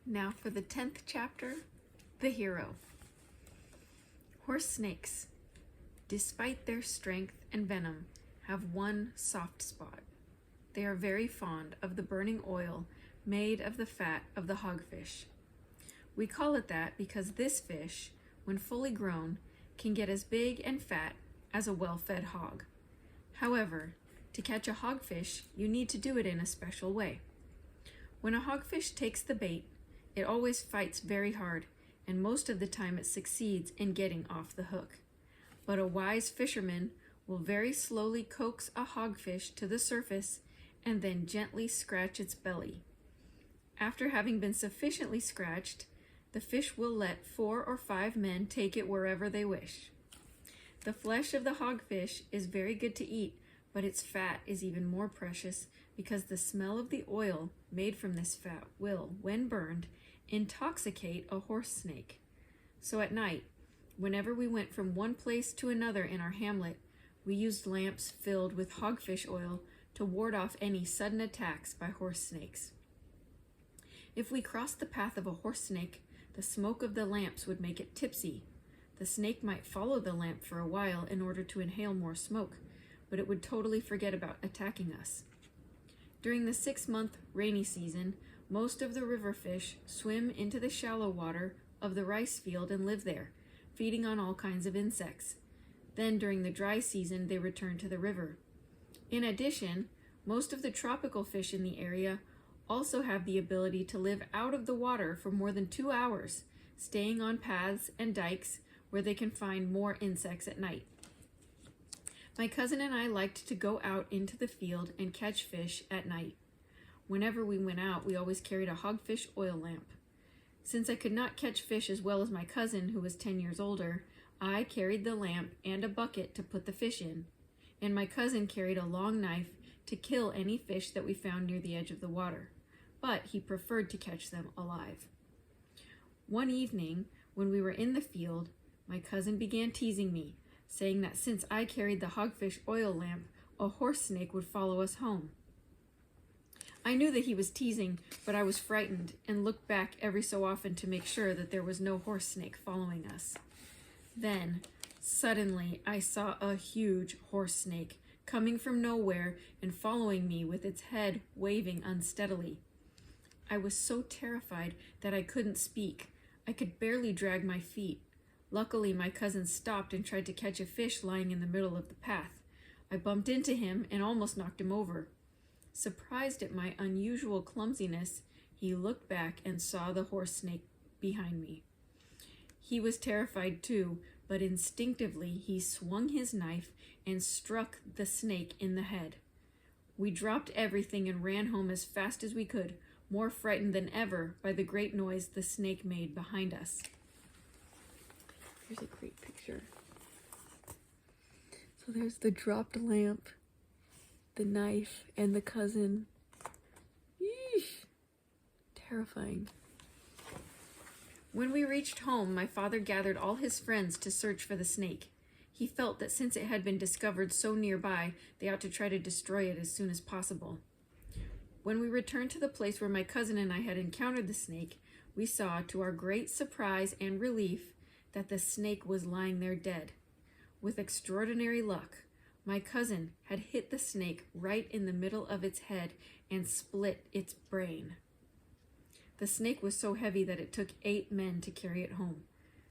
Now for the 10th chapter, The Hero. Horse snakes, despite their strength and venom, have one soft spot. They are very fond of the burning oil made of the fat of the hogfish. We call it that because this fish, when fully grown, can get as big and fat as a well-fed hog. However, to catch a hogfish, you need to do it in a special way. When a hogfish takes the bait, it always fights very hard, and most of the time it succeeds in getting off the hook. But a wise fisherman will very slowly coax a hogfish to the surface and then gently scratch its belly. After having been sufficiently scratched, the fish will let 4 or 5 men take it wherever they wish. The flesh of the hogfish is very good to eat, but its fat is even more precious because the smell of the oil made from this fat will, when burned, intoxicate a horse snake. So at night, whenever we went from one place to another in our hamlet, we used lamps filled with hogfish oil to ward off any sudden attacks by horse snakes. If we crossed the path of a horse snake, the smoke of the lamps would make it tipsy. The snake might follow the lamp for a while in order to inhale more smoke, but it would totally forget about attacking us. During the 6-month rainy season, most of the river fish swim into the shallow water of the rice field and live there, feeding on all kinds of insects. Then during the dry season, they return to the river. In addition, most of the tropical fish in the area also have the ability to live out of the water for more than 2 hours, staying on paths and dikes where they can find more insects at night. My cousin and I liked to go out into the field and catch fish at night. Whenever we went out, we always carried a hogfish oil lamp. Since I could not catch fish as well as my cousin, who was 10 years older, I carried the lamp and a bucket to put the fish in, and my cousin carried a long knife to kill any fish that we found near the edge of the water, but he preferred to catch them alive. One evening, when we were in the field, my cousin began teasing me, saying that since I carried the hogfish oil lamp, a horse snake would follow us home. I knew that he was teasing, but I was frightened and looked back every so often to make sure that there was no horse snake following us. Then, suddenly, I saw a huge horse snake coming from nowhere and following me with its head waving unsteadily. I was so terrified that I couldn't speak. I could barely drag my feet. Luckily, my cousin stopped and tried to catch a fish lying in the middle of the path. I bumped into him and almost knocked him over. Surprised at my unusual clumsiness, he looked back and saw the horse snake behind me. He was terrified too, but instinctively he swung his knife and struck the snake in the head. We dropped everything and ran home as fast as we could, more frightened than ever by the great noise the snake made behind us. Here's a great picture. So there's the dropped lamp, the knife, and the cousin. Yeesh. Terrifying. When we reached home, my father gathered all his friends to search for the snake. He felt that since it had been discovered so nearby, they ought to try to destroy it as soon as possible. When we returned to the place where my cousin and I had encountered the snake, we saw, to our great surprise and relief, that the snake was lying there dead. With extraordinary luck, my cousin had hit the snake right in the middle of its head and split its brain. The snake was so heavy that it took 8 men to carry it home.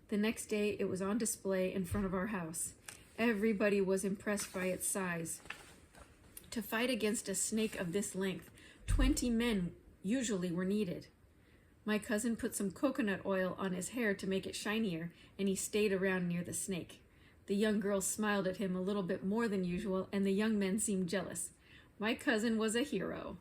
The next day, it was on display in front of our house. Everybody was impressed by its size. To fight against a snake of this length, 20 men usually were needed. My cousin put some coconut oil on his hair to make it shinier, and he stayed around near the snake. The young girls smiled at him a little bit more than usual, and the young men seemed jealous. My cousin was a hero.